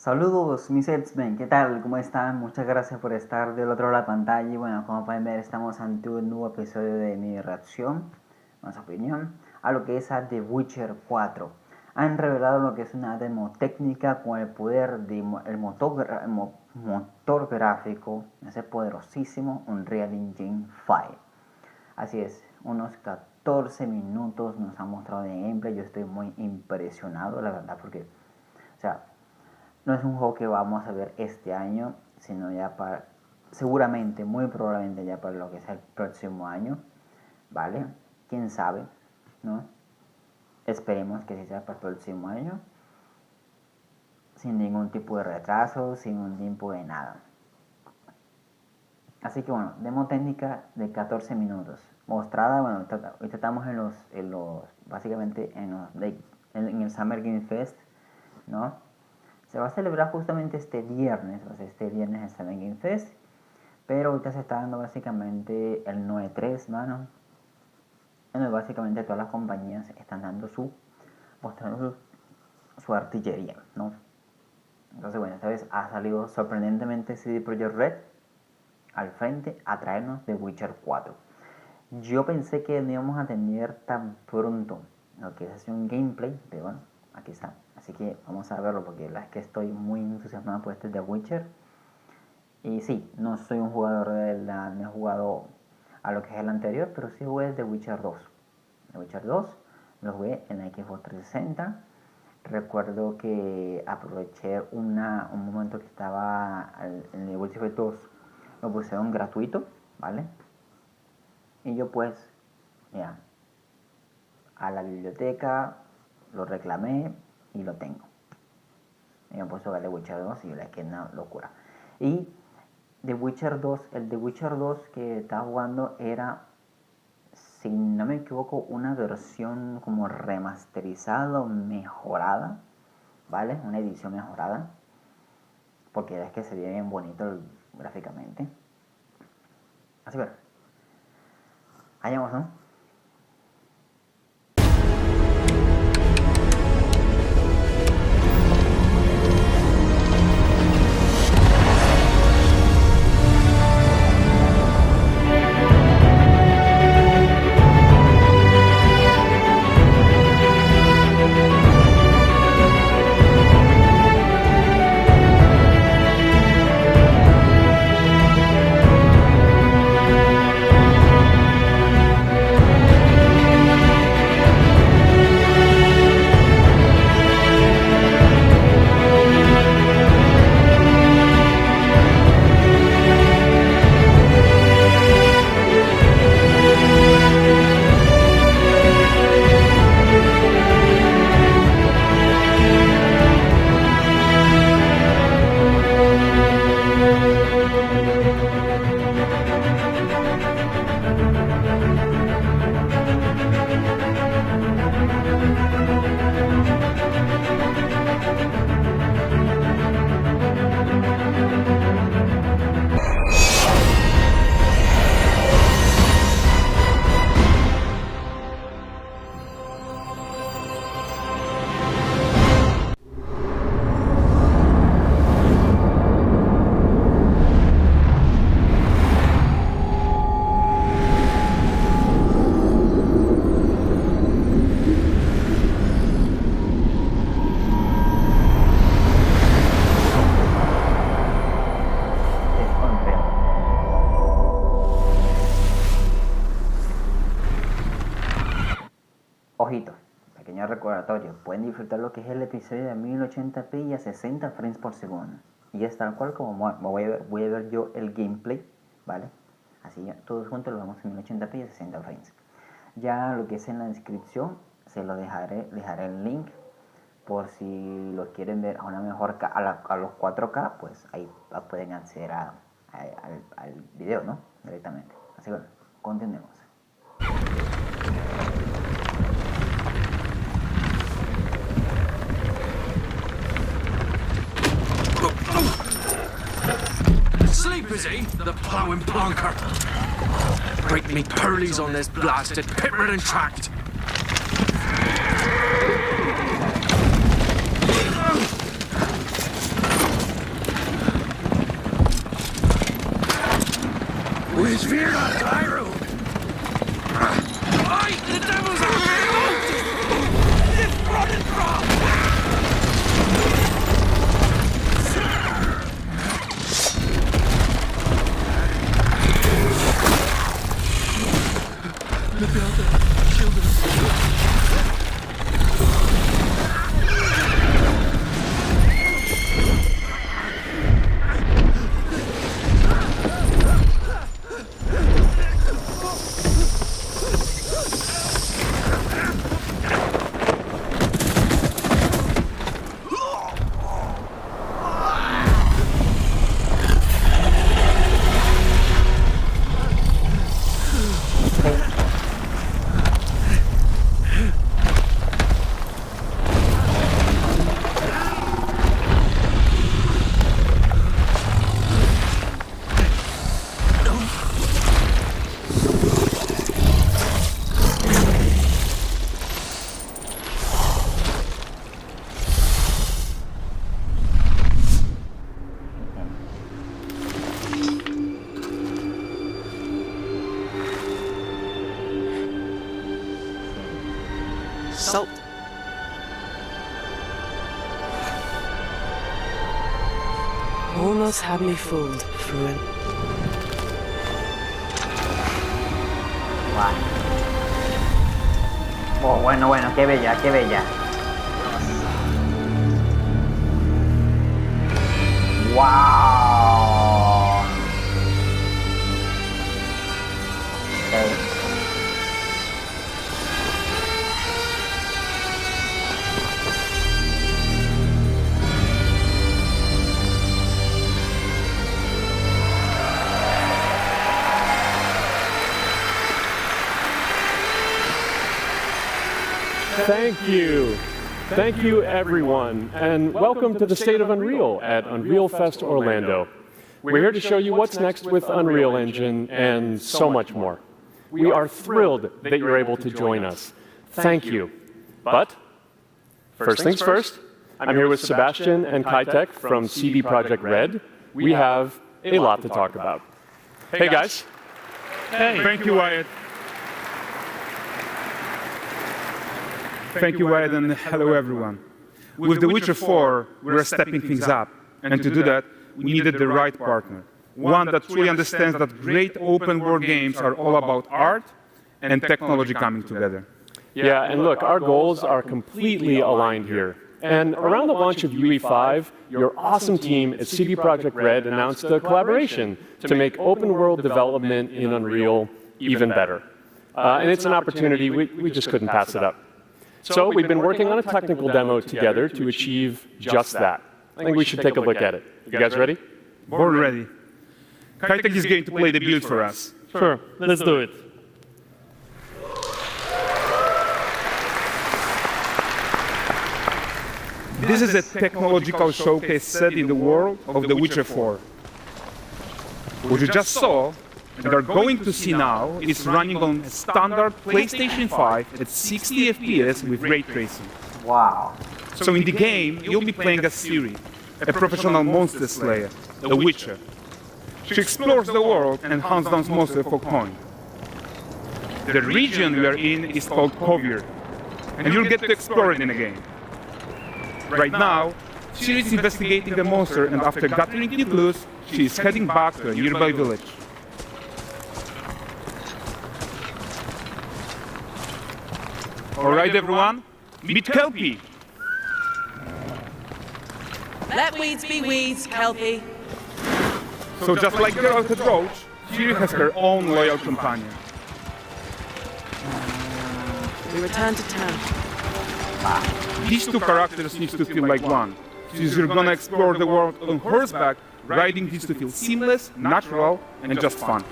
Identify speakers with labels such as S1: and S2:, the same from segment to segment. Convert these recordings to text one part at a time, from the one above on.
S1: Saludos mis X-Men, ¿qué tal? ¿Cómo están? Muchas gracias por estar del otro lado de la pantalla. Y bueno, como pueden ver, estamos ante un nuevo episodio de mi reacción, más opinión, a lo que es a The Witcher 4. Han revelado lo que es una demo técnica con el poder del motor gráfico, ese poderosísimo Unreal Engine 5. Así es, unos 14 minutos nos han mostrado de gameplay. Yo estoy muy impresionado, la verdad, porque, o sea, no es un juego que vamos a ver este año, sino ya para, seguramente, muy probablemente ya para lo que sea el próximo año, ¿vale? ¿Quién sabe? ¿No? Esperemos que sí sea para el próximo año, sin ningún tipo de retraso, sin un tiempo de nada. Así que bueno, demo técnica de 14 minutos, mostrada, bueno, ahorita estamos básicamente en el Summer Game Fest, ¿no? Se va a celebrar justamente este viernes, o sea, este viernes el Summer Game Fest, pero ahorita se está dando básicamente el 9-3, mano, donde básicamente todas las compañías están dando mostrando su artillería, ¿no? Entonces, bueno, esta vez ha salido sorprendentemente CD Projekt Red al frente a traernos The Witcher 4. Yo pensé que no íbamos a tener tan pronto lo que es así un gameplay, pero bueno, aquí está. Así que vamos a verlo porque la verdad es que estoy muy entusiasmado por este The Witcher. Y sí, no soy un jugador no he jugado a lo que es el anterior, pero sí jugué The Witcher 2. The Witcher 2 lo jugué en la Xbox 360. Recuerdo que aproveché un momento que estaba en The Witcher 2, lo pusieron gratuito, ¿vale? Y yo pues, ya, a la biblioteca lo reclamé y lo tengo. Y me puse a ver The Witcher 2 y yo le dije, una locura. Y The Witcher 2, el The Witcher 2 que estaba jugando era, si no me equivoco, una versión como remasterizada o mejorada, ¿vale? Una edición mejorada, porque es que se ve bien bonito gráficamente. Así que, allá vamos, ¿no? Ojito, pequeño recordatorio, pueden disfrutar lo que es el episodio de 1080p y a 60 frames por segundo. Y es tal cual como voy a ver yo el gameplay, ¿vale? Así ya, todos juntos lo vemos en 1080p y a 60 frames. Ya lo que es en la descripción, se lo dejaré el link por si lo quieren ver a una mejor a los 4K, pues ahí pueden acceder al video, ¿no? Directamente. Así que bueno, continuemos.
S2: Sleep, is he? The plowing plonker. Break me pearlies on this blasted pit-ridden tract. It's fear not Cairo. Aye, the devil's out. It's running from. Look out there, children.
S3: Salt. Almost had me fooled, Fruin.
S1: Wow. Oh, bueno, bueno, qué bella, qué bella. Wow. Okay.
S4: Thank you. Thank you, everyone, and welcome to the State of Unreal at Unreal Fest Orlando. We're here to show you what's next with Unreal Engine and so much more. We are thrilled that you're able to join us. Thank you. But, first things first, I'm here with Sebastian and Kitek from CD Projekt Red. We have a lot to talk about. Hey, guys.
S5: Hey. Thank you, Wyatt. Thank you, Wyatt, and hello, everyone. With The Witcher 4, we're stepping things up. And to do that, we needed the right partner. One that truly understands that great open-world games are all about art and technology coming together.
S4: Yeah, and look, our goals are completely aligned here. And around the launch of UE5, your awesome team at CD Projekt Red announced a collaboration to make open-world development in Unreal even better. And it's an opportunity, we just couldn't pass it up. So we've been working on a technical demo together to achieve just that. I think we should take a look at it. You guys ready?
S5: Born ready. Kitek is going to play the build for us.
S6: Sure, let's do it.
S5: This is a technological showcase set in the world of The Witcher 4. What you just saw and are going to see now is running on a standard PlayStation 5 at 60 FPS with ray tracing.
S1: Wow.
S5: So in the game, you'll be playing as Ciri, a professional monster slayer, a witcher. She explores the world and hunts down monsters for coin. The region we are in is called Kovir, and you'll get to explore it in the game. Right now, Ciri is investigating the monster, and after gathering the clues, she is heading back to a nearby village. All right, everyone, meet Kelpie.
S3: Let weeds be weeds, Kelpie.
S5: So just like Geralt the Roach, Ciri has her own loyal companion.
S3: We return to town.
S5: These two characters need to feel like one, since you're gonna explore the world on horseback, riding needs to feel seamless, natural, and just fun.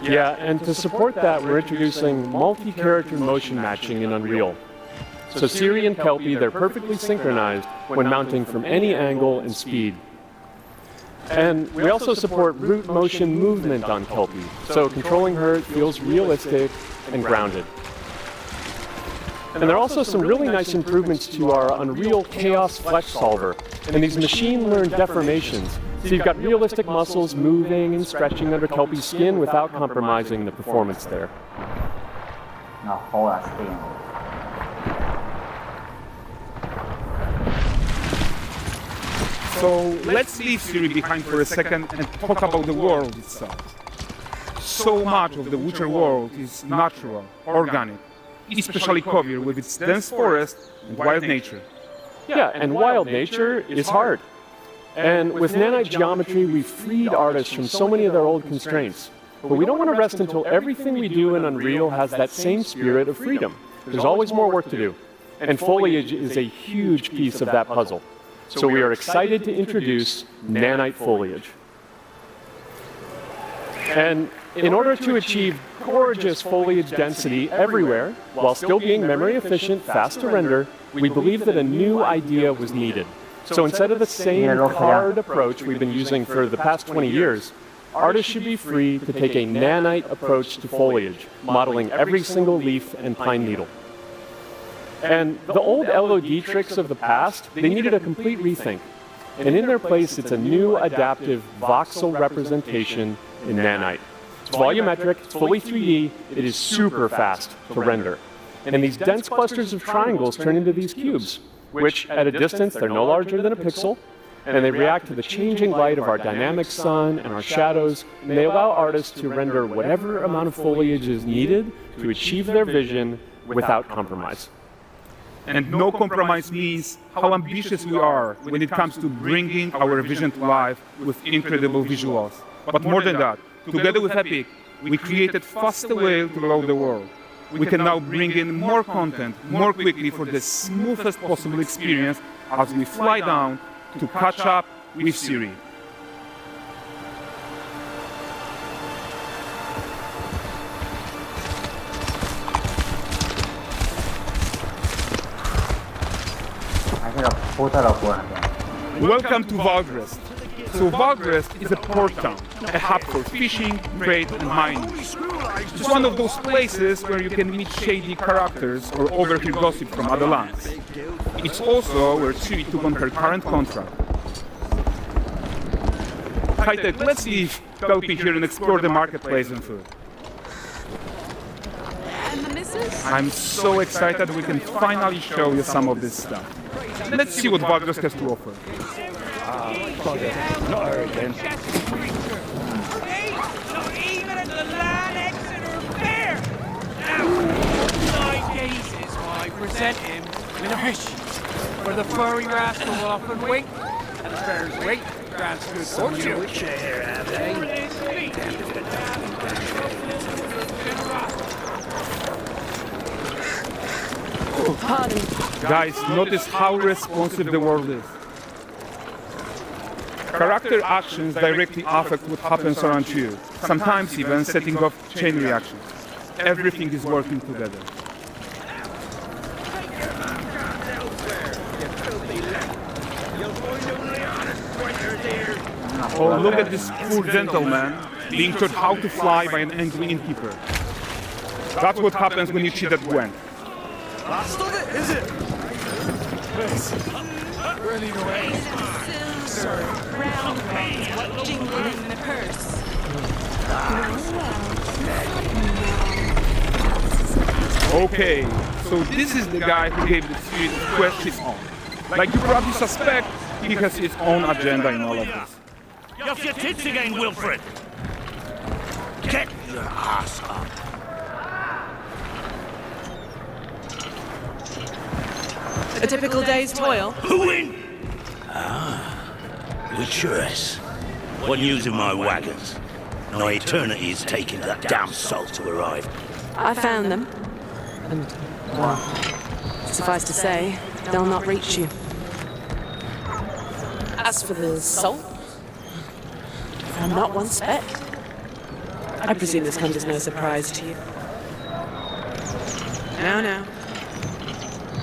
S4: Yeah, and to support that, we're introducing multi-character motion matching in Unreal. So Ciri and Kelpie, they're perfectly synchronized when mounting from any angle and speed. And we also support root motion movement on Kelpie, so controlling her feels realistic and grounded. And there are also some really nice improvements to our Unreal Chaos Flesh Solver and these machine-learned deformations So you've got realistic muscles moving and stretching under Kelpie's skin without compromising the performance there.
S1: No jodas, tío.
S5: So let's leave Siri behind for a second and talk about the world itself. So much of the Witcher world is natural, organic, especially covered with its dense forest and wild nature.
S4: Yeah, and wild nature is hard. And with nanite geometry, we've freed artists from so many of their old constraints. But we don't want to rest until everything we do in Unreal has that same spirit of freedom. There's always more work to do. And foliage is a huge piece of that puzzle. So we are excited to introduce nanite foliage. And in order to achieve gorgeous foliage density everywhere, while still being memory efficient, fast to render, we believe that a new idea was needed. So instead of the same hard approach we've been using for the past 20 years, artists should be free to take a nanite approach to foliage, modeling every single leaf and pine needle. And the old LOD tricks of the past, they needed a complete rethink. And in their place, it's a new adaptive voxel representation in nanite. It's volumetric, it's fully 3D, it is super fast to render. And these dense clusters of triangles turn into these cubes, which at a distance, they're no larger than a pixel, and they react to the changing light of our dynamic sun and our shadows, and they allow artists to render whatever amount of foliage is needed to achieve their vision without compromise.
S5: And no compromise means how ambitious we are when it comes to bringing our vision to life with incredible visuals. But more than that, together with Epic, we created faster way to load the world. We can now bring in more content more quickly for the smoothest possible experience as we fly down to catch up with Siri. Welcome to Valdrest. So Valdrest is a port town, a hub for fishing, trade and mining. It's one of those places where you can meet shady characters or overhear gossip from other lands. It's also where Siri took on her current contract. High-tech, let's leave Kelpie here and explore the marketplace and food.
S6: And the missus?
S5: I'm so excited we can finally show you some of this stuff. Let's see what Valdrest has to offer.
S7: Not her again.
S8: Not even at the land Exeter Fair! Now, 9 days is why I present him with a fish. For the furry rascal will often wink, and the fair's wait grants good fortune.
S7: Here, have they?
S5: Guys, notice how responsive the world is. Character actions directly affect what happens around you, sometimes even setting off chain reactions. Everything is working together. Oh, look at this poor gentleman being taught how to fly by an angry innkeeper. That's what happens when you cheat at Gwen.
S7: Last of it, is it?
S8: Really the way.
S6: Round ones, jingling in the purse.
S5: Okay, so this is the guy who gave the series of quests his own. Like you probably suspect, he has his own agenda in all of this.
S7: You're off your tits again, Wilfred. Get your ass up.
S3: A typical day's toil.
S7: Who in? WICHERT. What news of my wagons? No eternity's taking that damn salt to arrive.
S3: I found them. And, well, suffice to say, they'll not reach you. As for the salt, I'm not one speck. I presume this comes as no surprise to you. No.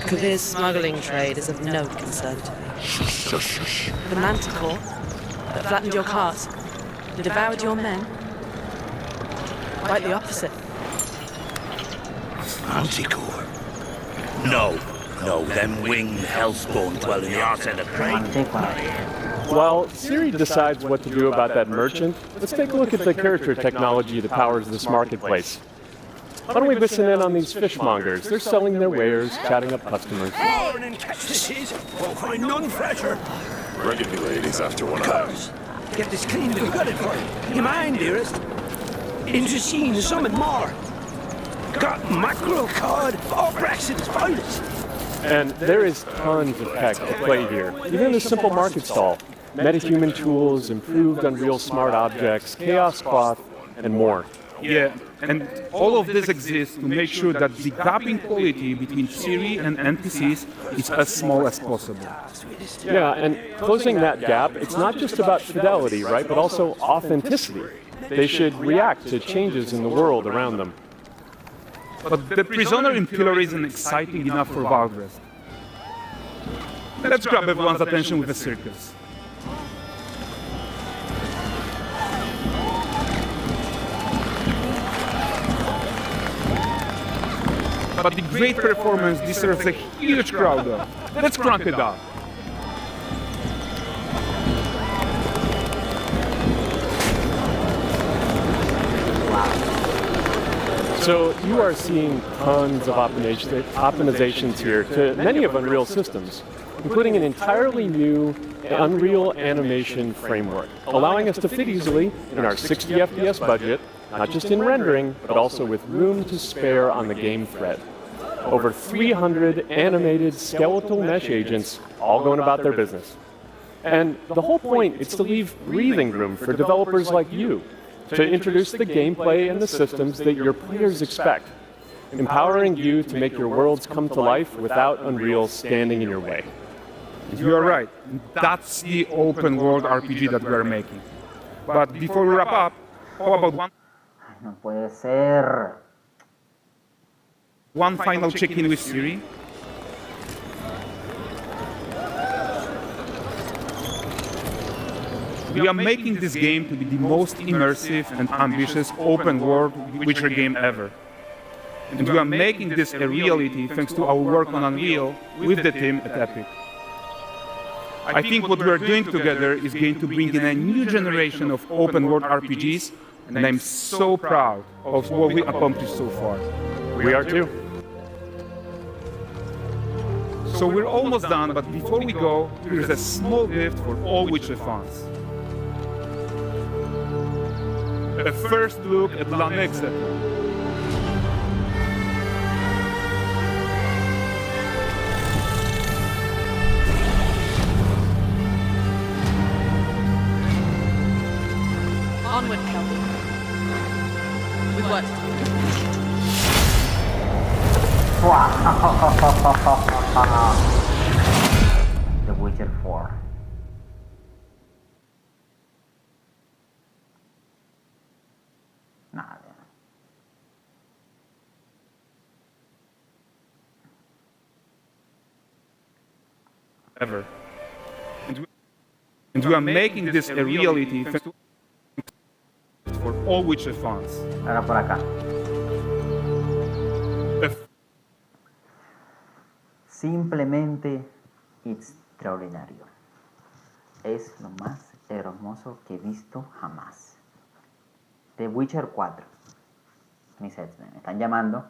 S3: Kavir's smuggling trade is of no concern to me.
S7: Shush.
S3: The manticore that flattened your cart and devoured your men? Quite the opposite.
S7: Manticore? No. No, them winged hellspawn dwell in the arse end of crane.
S4: While Siri decides what to do about that merchant, let's take a look at the character technology that powers this marketplace. Why don't we listen in on these fishmongers? They're selling their wares, chatting up customers.
S7: Morning, cactuses. Won't find none fresher.
S9: Reckon the ladies after one of
S7: Course. Get this clean and gutted for you. You mind, dearest? Into seeing something more. Got mackerel, cod, all Brexit's finest.
S4: And there is tons of tech to play here, even in a simple market stall. Metahuman tools, improved Unreal smart objects, chaos cloth, and more.
S5: Yeah, and all of this exists to make sure that the gap in quality between Siri and NPCs is as small as possible.
S4: Yeah, and closing that gap, it's not just about fidelity, right, but also authenticity. They should react to changes in the world around them.
S5: But the prisoner in pillory isn't exciting enough for Valgrest. Let's grab everyone's attention with a circus. But the great performance deserves a huge crowd though. Let's crank it up.
S4: So you are seeing tons of optimizations here to many of Unreal's systems, including an entirely new Unreal animation framework, allowing us to fit easily in our 60 FPS budget, not just in rendering, but also with room to spare on the game thread. Over 300 animated skeletal mesh agents all going about their business. And the whole point is to leave breathing room for developers like you to introduce the gameplay and the systems that your players expect, empowering you to make your worlds come to life without Unreal standing in your way.
S5: You are right. That's the open world RPG that we are making. But before we wrap up, how about
S1: No puede ser.
S5: one final check-in with Siri? We are making this game to be the most immersive and ambitious open-world Witcher game ever. And we are making this a reality thanks to our work on Unreal with the team at Epic. I think what we are doing together is going to bring in a new generation of open-world RPGs, and I'm so proud of what we accomplished so far.
S4: We are too.
S5: So we're almost done, but before we go, here's a small gift for all Witcher fans. A first look at Lanexeter.
S3: Onward, Kelvin. With what?
S1: The Witcher 4. Nada.
S5: Ever. And we are making this a reality thanks to for all Witcher fans.
S1: Ahora por acá. Simplemente extraordinario. Es lo más hermoso que he visto jamás. The Witcher 4. Mis X-Men me están llamando.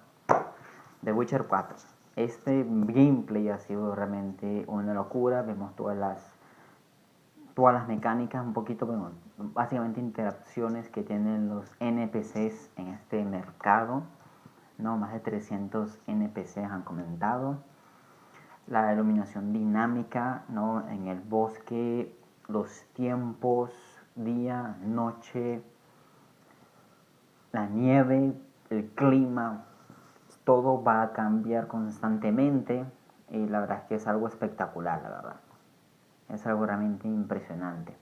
S1: The Witcher 4. Este gameplay ha sido realmente una locura. Vemos todas las mecánicas, un poquito, bueno, básicamente interacciones que tienen los NPCs en este mercado, ¿no? Más de 300 NPCs han comentado. La iluminación dinámica, ¿no? En el bosque, los tiempos, día, noche, la nieve, el clima, todo va a cambiar constantemente y la verdad es que es algo espectacular, la verdad. Es algo realmente impresionante.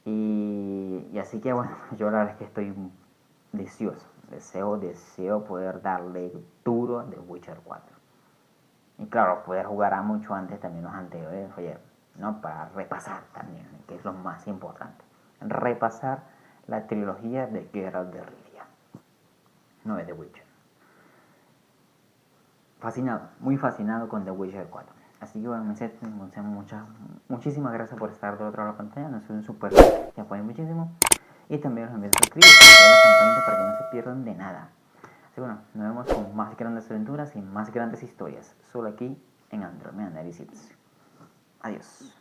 S1: Y así que bueno, yo la verdad es que estoy deseoso. Deseo poder darle duro de Witcher 4. Y claro, poder jugar a mucho antes también los anteriores, oye, ¿no? Para repasar también, que es lo más importante. Repasar la trilogía de Geralt de Rivia. No es de Witcher. fascinado, muy fascinado con The Witcher 4. Así que bueno, muchísimas gracias por estar del otro lado de la pantalla. Nos suben un super like, que apoyen muchísimo. Y también los invito a suscribirse, a la campanita para que no se pierdan de nada. Así bueno, nos vemos con más grandes aventuras y más grandes historias, solo aquí en Android Análisis. Adiós.